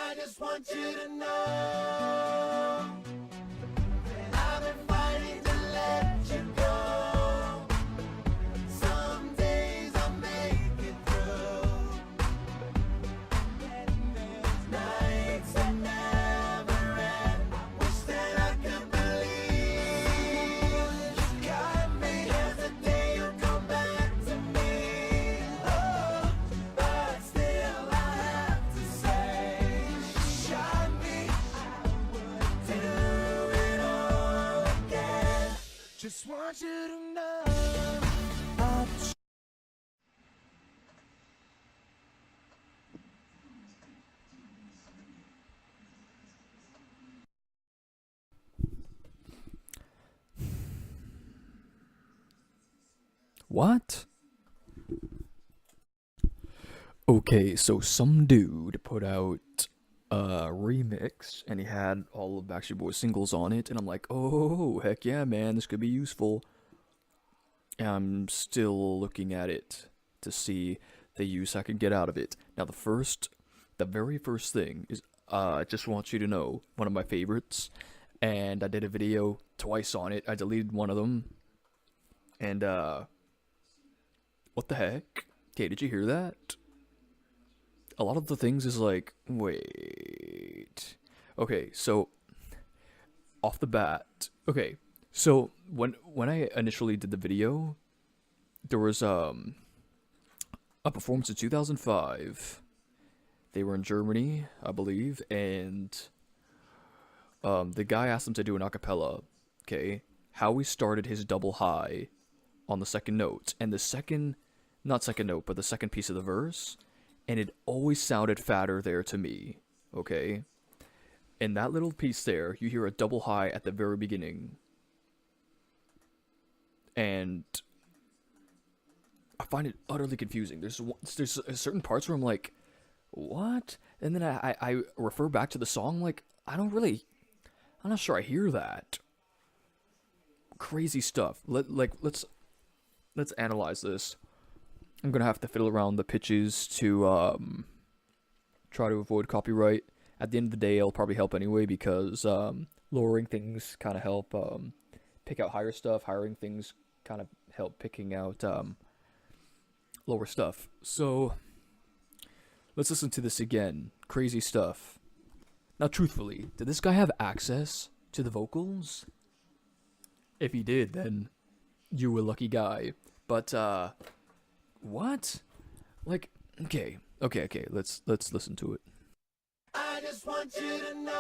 I just want you to know that I've been fighting to let you go. Some days I'll make it through. Nights that never end. Wish that I could believe you got me. There's a day you'll come back to me. Oh, but still I have to say, shot me. I would do it all again. Just want you to know. What? Okay, so some dude put out a remix and he had all of Backstreet Boys singles on it, and I'm like, oh, heck yeah, man, this could be useful. And I'm still looking at it to see the use I could get out of it. Now, the very first thing is, I just want you to know, one of my favorites, and I did a video twice on it. I deleted one of them, and, what the heck? Okay, did you hear that? A lot of the things is like, wait. Okay, so off the bat. Okay, so when I initially did the video, there was a performance in 2005. They were in Germany, I believe, and the guy asked them to do an acapella. Okay, Howie started his double high on the second note, and not second note, but the second piece of the verse, and it always sounded fatter there to me, okay? In that little piece there, you hear a double high at the very beginning, and I find it utterly confusing. There's certain parts where I'm like, what? And then I refer back to the song, like, I'm not sure I hear that. Crazy stuff. Let's analyze this. I'm gonna have to fiddle around the pitches to try to avoid copyright. At the end of the day, it'll probably help anyway, because lowering things kind of help pick out higher stuff. Hiring things kind of help picking out lower stuff. So let's listen to this again. Crazy stuff. Now, truthfully, did this guy have access to the vocals? If he did, then you were a lucky guy. But what? Like, okay. Let's listen to it. I just want you to know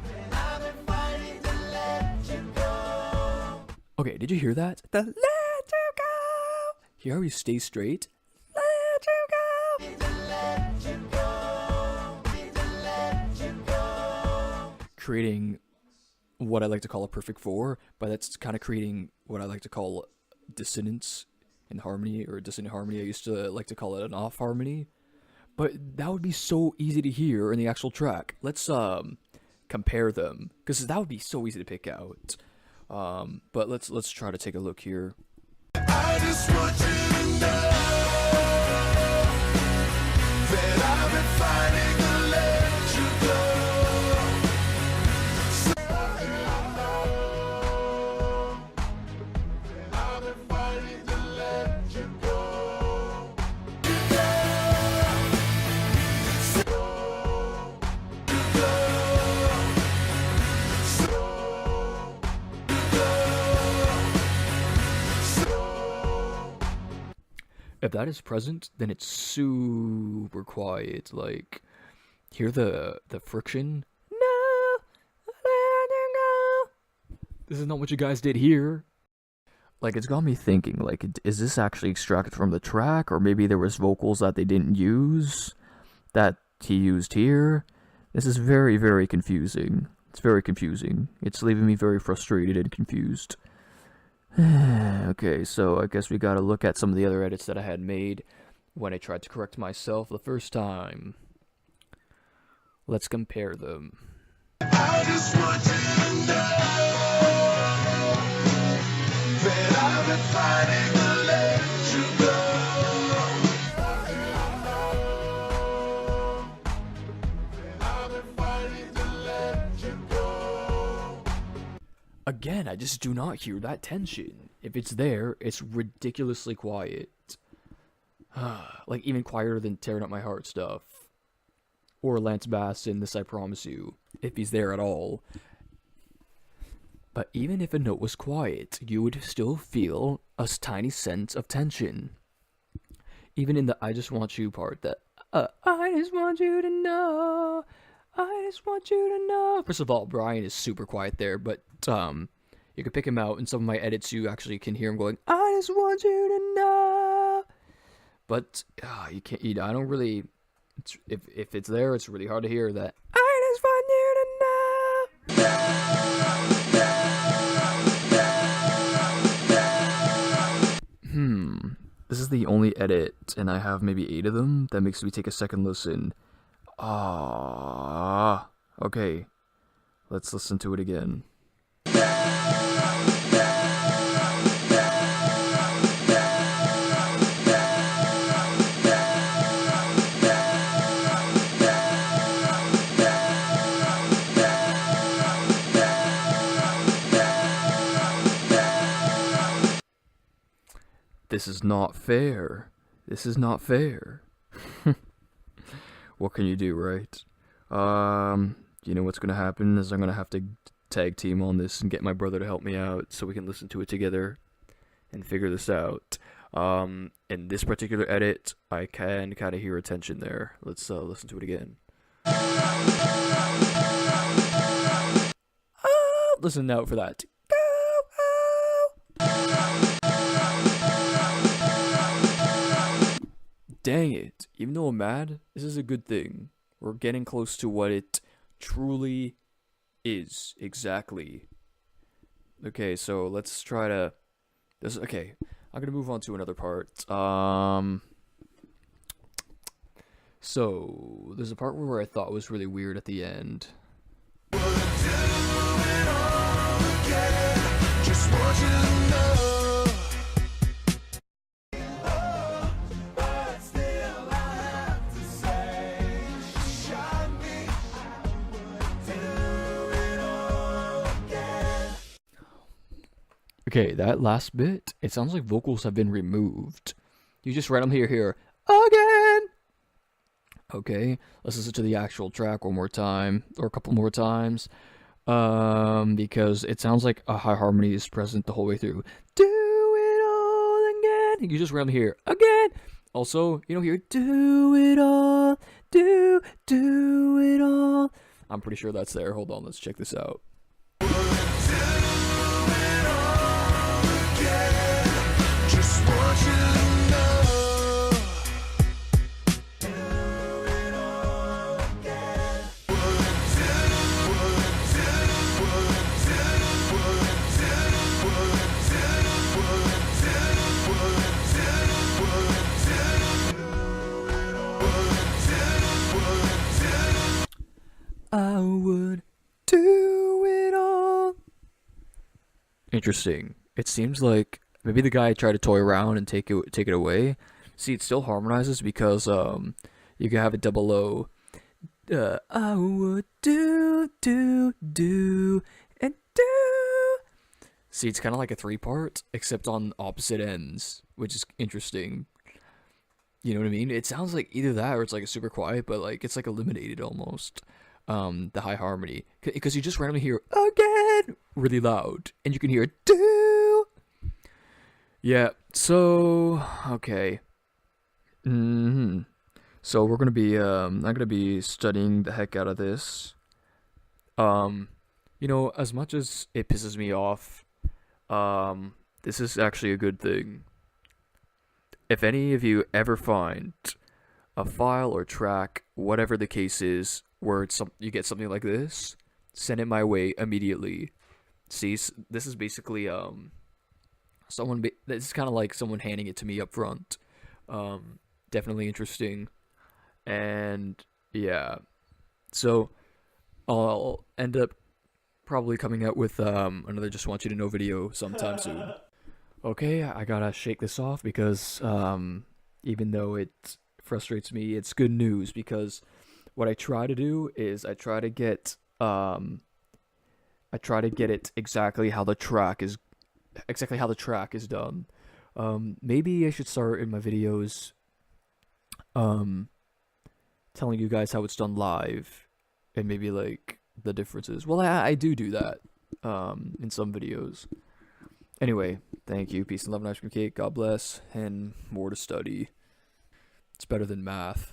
that I've been fighting to let you go. Okay, did you hear that? The let you go. Hear how he stays straight? Let you go. To let you go. To let you go. Creating what I like to call a perfect four, but that's kind of creating what I like to call dissonance in harmony, or dissonant harmony. I used to like to call it an off harmony, but that would be so easy to hear in the actual track. Let's compare them, because that would be so easy to pick out. But let's try to take a look here. I just want you to know that I've been fighting to let you go. I've been fighting to let you go. If that is present, then it's super quiet. Like, hear the friction? No, let it go. This is not what you guys did here. Like, it's got me thinking, like, is this actually extracted from the track? Or maybe there was vocals that they didn't use that he used here? This is very, very confusing. It's very confusing. It's leaving me very frustrated and confused. Okay, so I guess we gotta look at some of the other edits that I had made when I tried to correct myself the first time. Let's compare them. I just want you to know that I've been fighting to let you go. Again, I just do not hear that tension. If it's there, it's ridiculously quiet. Like, even quieter than Tearing Up My Heart stuff. Or Lance Bass in This I Promise You, if he's there at all. But even if a note was quiet, you would still feel a tiny sense of tension. Even in the I Just Want You part, that, I just want you to know, I just want you to know. First of all, Brian is super quiet there, but, you can pick him out. In some of my edits, you actually can hear him going, I just want you to know. But, you can't, I don't really, if it's there, it's really hard to hear that, I just want you to know. This is the only edit, and I have maybe 8 of them. That makes me take a second listen. Okay. Let's listen to it again. This is not fair. This is not fair. What can you do, right? You know what's gonna happen is I'm gonna have to tag team on this and get my brother to help me out so we can listen to it together and figure this out. In this particular edit, I can kind of hear a tension there. Let's listen to it again. Listen out for that. Dang it. Even though I'm mad, this is a good thing. We're getting close to what it truly is. Exactly. Okay, so let's try to... Okay, I'm gonna move on to another part. So, there's a part where I thought was really weird at the end. Just want you to know. Okay, that last bit, it sounds like vocals have been removed. You just randomly hear again. Okay, let's listen to the actual track one more time, or a couple more times. Because it sounds like a high harmony is present the whole way through. Do it all again. You just randomly hear again. Also, you don't hear do it all, do it all. I'm pretty sure that's there. Hold on, let's check this out. Just want you to know. I would do it all. Interesting. It seems like maybe the guy tried to toy around and take it away. See, it still harmonizes because you can have it double low. I would do and do. See, it's kind of like a 3-part, except on opposite ends, which is interesting. You know what I mean? It sounds like either that or it's like a super quiet, but like it's like eliminated almost. The high harmony, because you just randomly hear again really loud, and you can hear do. Yeah. So okay. So we're gonna be I'm gonna be studying the heck out of this. You know, as much as it pisses me off, this is actually a good thing. If any of you ever find a file or track, whatever the case is, where you get something like this, send it my way immediately. See, this is basically this is kind of like someone handing it to me up front. Definitely interesting, and yeah, so I'll end up probably coming out with another Just Want You to Know video sometime soon. Okay, I gotta shake this off because even though it frustrates me, it's good news, because what I try to do is I try to get I try to get it exactly how the track is done. Maybe I should start in my videos um telling you guys how it's done live and maybe like the differences. Well, I do that in some videos. Anyway, thank you. Peace and love and ice cream cake. God bless and more to study. It's better than math.